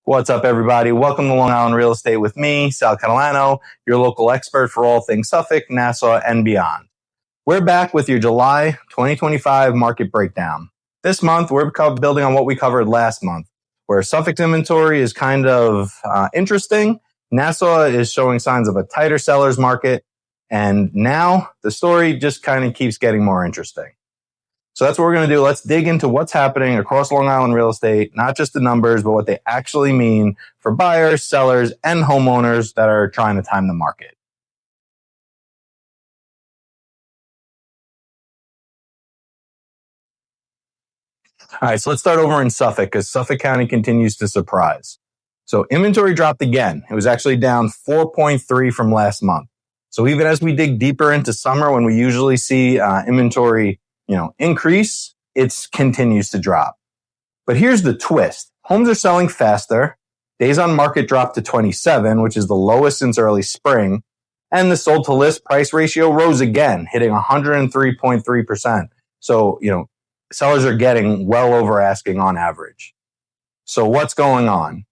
What's up, everybody? Welcome to Long Island Real Estate with me, Sal Catalano, your local expert for all things Suffolk, Nassau, and beyond. We're back with your July 2025 market breakdown. This month, we're building on what we covered last month, where Suffolk's inventory is kind of interesting. Nassau is showing signs of a tighter seller's market, and now the story just kind of keeps getting more interesting. So that's what we're going to do. Let's dig into what's happening across Long Island real estate, not just the numbers, but what they actually mean for buyers, sellers, and homeowners that are trying to time the market. All right, so let's start over in Suffolk because Suffolk County continues to surprise. So inventory dropped again. It was actually down 4.3 from last month. So even as we dig deeper into summer, when we usually see inventory increase, it continues to drop. But here's the twist. Homes are selling faster. Days on market dropped to 27, which is the lowest since early spring. And the sold to list price ratio rose again, hitting 103.3%. So, sellers are getting well over asking on average. So what's going on?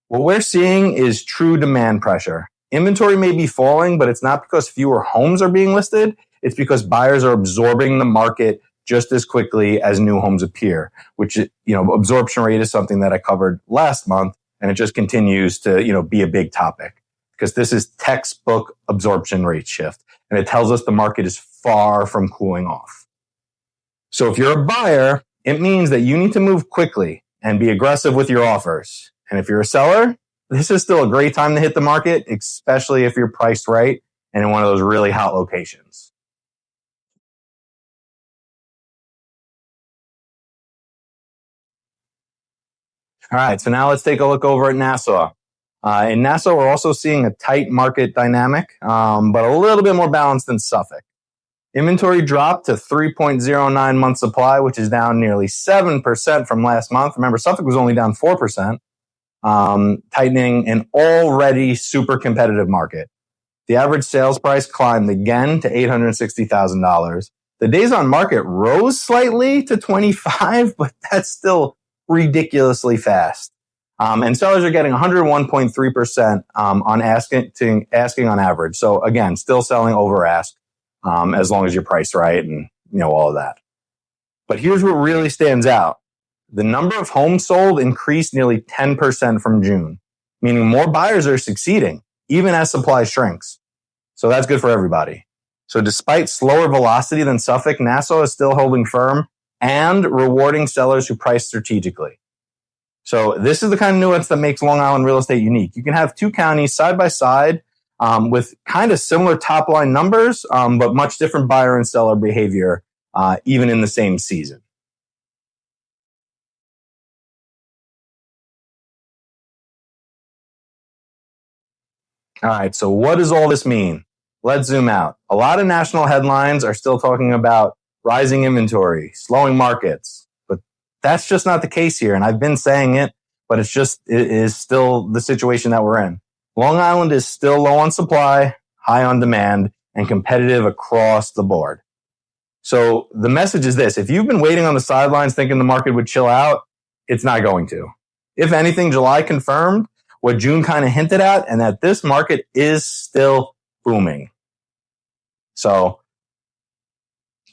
What we're seeing is true demand pressure. Inventory may be falling, but it's not because fewer homes are being listed. It's because buyers are absorbing the market just as quickly as new homes appear, which, absorption rate is something that I covered last month, and it just continues to, be a big topic because this is textbook absorption rate shift, and it tells us the market is far from cooling off. So if you're a buyer, it means that you need to move quickly and be aggressive with your offers. And if you're a seller, this is still a great time to hit the market, especially if you're priced right and in one of those really hot locations. All right, so now let's take a look over at Nassau. In Nassau, we're also seeing a tight market dynamic, but a little bit more balanced than Suffolk. Inventory dropped to 3.09 months supply, which is down nearly 7% from last month. Remember, Suffolk was only down 4%, tightening an already super competitive market. The average sales price climbed again to $860,000. The days on market rose slightly to 25, but that's still ridiculously fast. And sellers are getting 101.3% on asking on average. So again, still selling over ask as long as you're priced right and all of that. But here's what really stands out. The number of homes sold increased nearly 10% from June, meaning more buyers are succeeding, even as supply shrinks. So that's good for everybody. So despite slower velocity than Suffolk, Nassau is still holding firm and rewarding sellers who price strategically. So this is the kind of nuance that makes Long Island real estate unique. You can have two counties side by side with kind of similar top line numbers, but much different buyer and seller behavior, even in the same season. All right, so what does all this mean? Let's zoom out. A lot of national headlines are still talking about rising inventory, slowing markets, but that's just not the case here. And I've been saying it, but it is still the situation that we're in. Long Island is still low on supply, high on demand, and competitive across the board. So the message is this. If you've been waiting on the sidelines thinking the market would chill out, it's not going to. If anything, July confirmed what June kind of hinted at, and that this market is still booming. So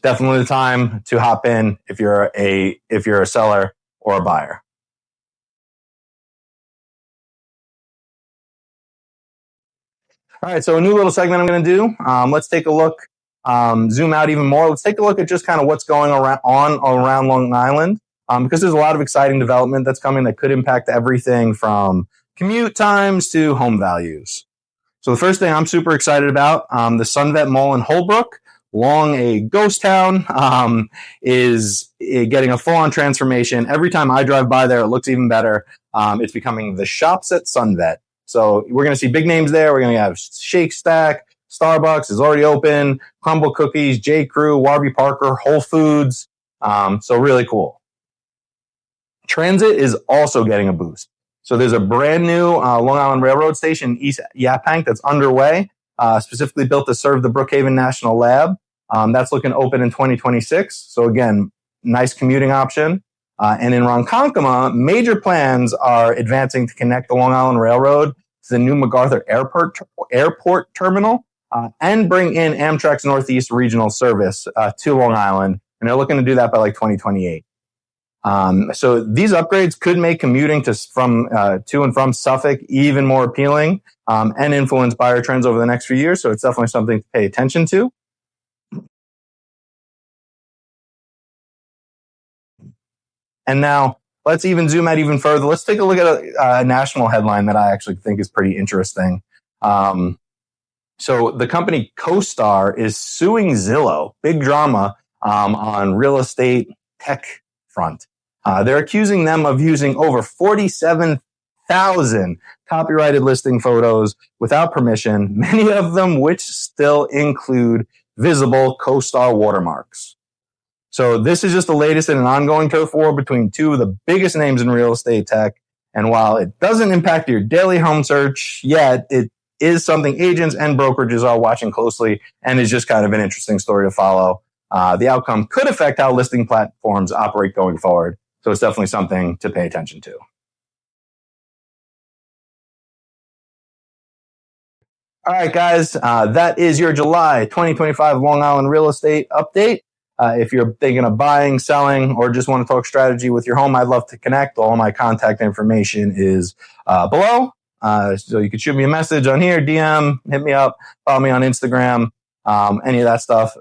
definitely the time to hop in if you're a seller or a buyer. All right, so a new little segment I'm going to do. Let's take a look, zoom out even more. Let's take a look at just kind of what's going around Long Island, because there's a lot of exciting development that's coming that could impact everything from commute times to home values. So the first thing I'm super excited about, the Sunvet Mall in Holbrook, long a ghost town, is getting a full-on transformation. Every time I drive by there, it looks even better. It's becoming the Shops at Sunvet. So we're going to see big names there. We're going to have Shake Stack, Starbucks is already open, Crumble Cookies, J. Crew, Warby Parker, Whole Foods. So really cool. Transit is also getting a boost. So there's a brand new Long Island Railroad station in East Yaphank that's underway, specifically built to serve the Brookhaven National Lab. That's looking open in 2026. So again, nice commuting option. And in Ronkonkoma, major plans are advancing to connect the Long Island Railroad to the new MacArthur Airport Terminal and bring in Amtrak's Northeast Regional Service to Long Island. And they're looking to do that by like 2028. So these upgrades could make commuting to and from Suffolk even more appealing and influence buyer trends over the next few years. So it's definitely something to pay attention to. And now let's even zoom out even further. Let's take a look at a national headline that I actually think is pretty interesting. So the company CoStar is suing Zillow, big drama on real estate tech front. They're accusing them of using over 47,000 copyrighted listing photos without permission, many of them which still include visible CoStar watermarks. So this is just the latest in an ongoing turf war between two of the biggest names in real estate tech. And while it doesn't impact your daily home search yet, it is something agents and brokerages are watching closely and is just kind of an interesting story to follow. The outcome could affect how listing platforms operate going forward. So it's definitely something to pay attention to. All right, guys, that is your July 2025 Long Island real estate update. If you're thinking of buying, selling, or just want to talk strategy with your home, I'd love to connect. All my contact information is below. So you can shoot me a message on here, DM, hit me up, follow me on Instagram, any of that stuff.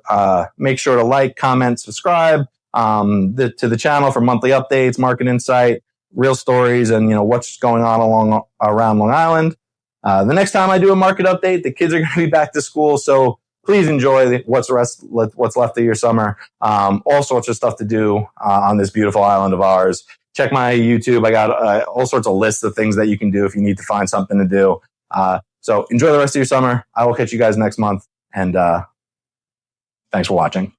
Make sure to like, comment, subscribe to the channel for monthly updates, market insight, real stories, and what's going on around Long Island. The next time I do a market update, the kids are going to be back to school, so please enjoy what's left of your summer. All sorts of stuff to do on this beautiful island of ours. Check my YouTube. I got all sorts of lists of things that you can do if you need to find something to do. So enjoy the rest of your summer. I will catch you guys next month. And thanks for watching.